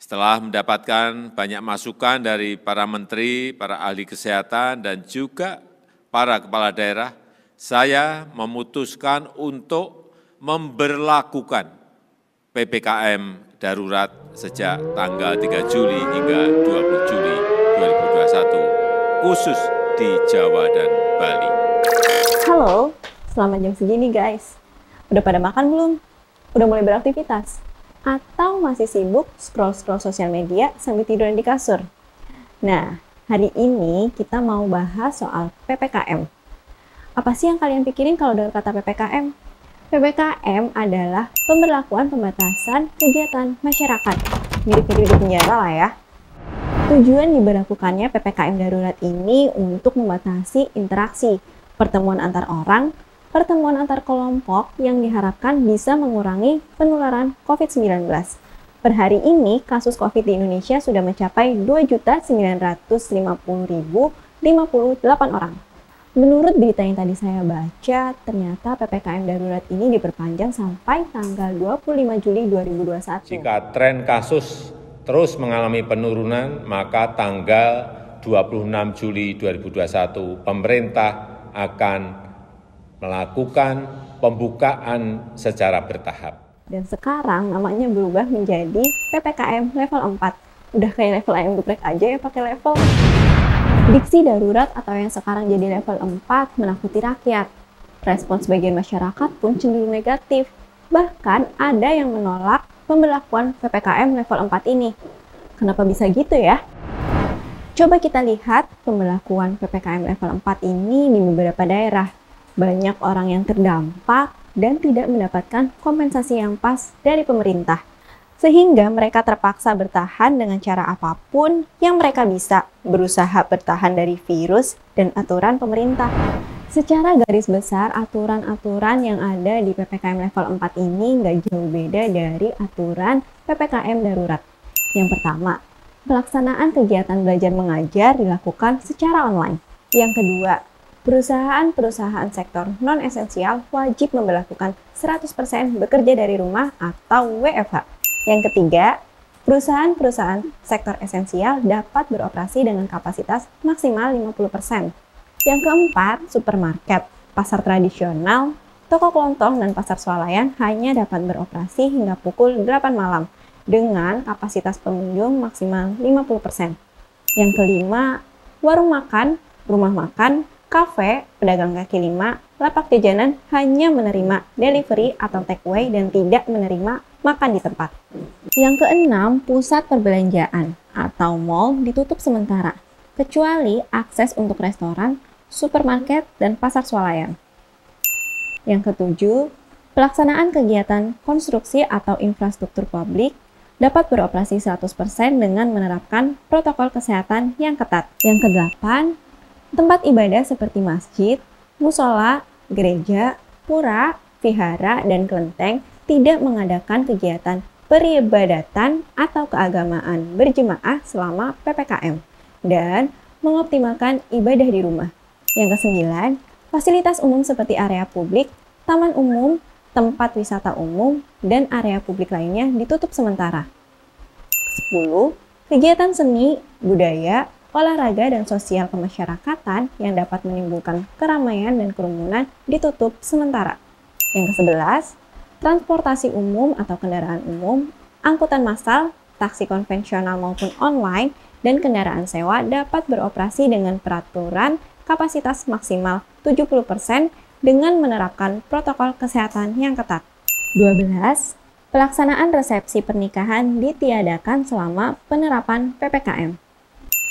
Setelah mendapatkan banyak masukan dari para menteri, para ahli kesehatan, dan juga para kepala daerah, saya memutuskan untuk memberlakukan PPKM darurat sejak tanggal 3 Juli hingga 20 Juli 2021, khusus di Jawa dan Bali. Halo, selamat jam segini guys. Udah pada makan belum? Udah mulai beraktivitas? Atau masih sibuk scroll-scroll sosial media sambil tiduran di kasur? Nah, hari ini kita mau bahas soal PPKM. Apa sih yang kalian pikirin kalau dengar kata PPKM? PPKM adalah pemberlakuan pembatasan kegiatan masyarakat. Mirip-mirip di penjara lah ya. Tujuan diberlakukannya PPKM darurat ini untuk membatasi interaksi, pertemuan antar orang, pertemuan antar kelompok yang diharapkan bisa mengurangi penularan COVID-19. Per hari ini, kasus COVID di Indonesia sudah mencapai 2.950.058 orang. Menurut berita yang tadi saya baca, ternyata PPKM darurat ini diperpanjang sampai tanggal 25 Juli 2021. Jika tren kasus terus mengalami penurunan, maka tanggal 26 Juli 2021 pemerintah akan melakukan pembukaan secara bertahap. Dan sekarang namanya berubah menjadi PPKM level 4. Udah kayak level ayam geprek aja ya pakai level. Diksi darurat atau yang sekarang jadi level 4 menakuti rakyat. Respon sebagian masyarakat pun cenderung negatif. Bahkan ada yang menolak pemberlakuan PPKM level 4 ini. Kenapa bisa gitu ya? Coba kita lihat pemberlakuan PPKM level 4 ini di beberapa daerah. Banyak orang yang terdampak dan tidak mendapatkan kompensasi yang pas dari pemerintah. Sehingga mereka terpaksa bertahan dengan cara apapun yang mereka bisa, berusaha bertahan dari virus dan aturan pemerintah. Secara garis besar, aturan-aturan yang ada di PPKM level 4 ini nggak jauh beda dari aturan PPKM darurat. Yang pertama, pelaksanaan kegiatan belajar mengajar dilakukan secara online. Yang kedua, perusahaan-perusahaan sektor non-esensial wajib memberlakukan 100% bekerja dari rumah atau WFH. Yang ketiga, perusahaan-perusahaan sektor esensial dapat beroperasi dengan kapasitas maksimal 50%. Yang keempat, supermarket, pasar tradisional, toko kelontong, dan pasar swalayan hanya dapat beroperasi hingga pukul 8 malam dengan kapasitas pengunjung maksimal 50%. Yang kelima, warung makan, rumah makan, kafe, pedagang kaki lima, lapak jajanan hanya menerima delivery atau take away dan tidak menerima makan di tempat. Yang keenam, pusat perbelanjaan atau mall ditutup sementara, kecuali akses untuk restoran, supermarket, dan pasar swalayan. Yang ketujuh, pelaksanaan kegiatan konstruksi atau infrastruktur publik dapat beroperasi 100% dengan menerapkan protokol kesehatan yang ketat. Yang kedelapan, tempat ibadah seperti masjid, musola, gereja, pura, vihara, dan kelenteng tidak mengadakan kegiatan peribadatan atau keagamaan berjemaah selama PPKM dan mengoptimalkan ibadah di rumah. Yang kesembilan, fasilitas umum seperti area publik, taman umum, tempat wisata umum, dan area publik lainnya ditutup sementara. 10. Kegiatan seni, budaya, olahraga, dan sosial kemasyarakatan yang dapat menimbulkan keramaian dan kerumunan ditutup sementara. Yang ke-11, transportasi umum atau kendaraan umum, angkutan massal, taksi konvensional maupun online, dan kendaraan sewa dapat beroperasi dengan peraturan kapasitas maksimal 70% dengan menerapkan protokol kesehatan yang ketat. 12. Pelaksanaan resepsi pernikahan ditiadakan selama penerapan PPKM.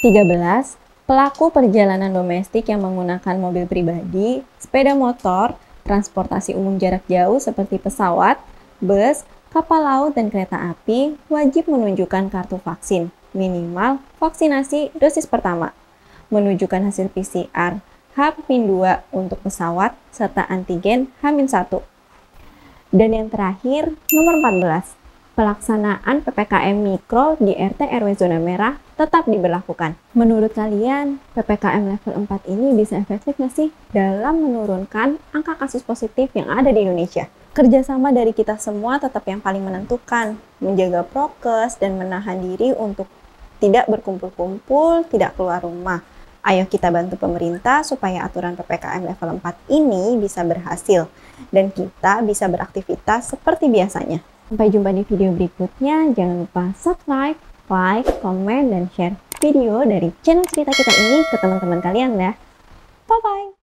13. Pelaku perjalanan domestik yang menggunakan mobil pribadi, sepeda motor, transportasi umum jarak jauh seperti pesawat, bus, kapal laut, dan kereta api wajib menunjukkan kartu vaksin, minimal vaksinasi dosis pertama, menunjukkan hasil PCR H-2 untuk pesawat, serta antigen H-1. Dan yang terakhir, nomor 14, pelaksanaan PPKM Mikro di RT RW zona merah tetap diberlakukan. Menurut kalian, PPKM level 4 ini bisa efektif nggak sih dalam menurunkan angka kasus positif yang ada di Indonesia? Kerjasama dari kita semua tetap yang paling menentukan, menjaga prokes dan menahan diri untuk tidak berkumpul-kumpul, tidak keluar rumah. Ayo kita bantu pemerintah supaya aturan PPKM level 4 ini bisa berhasil dan kita bisa beraktivitas seperti biasanya. Sampai jumpa di video berikutnya. Jangan lupa subscribe, like, komen, dan share video dari channel cerita kita ini ke teman-teman kalian ya. Bye-bye!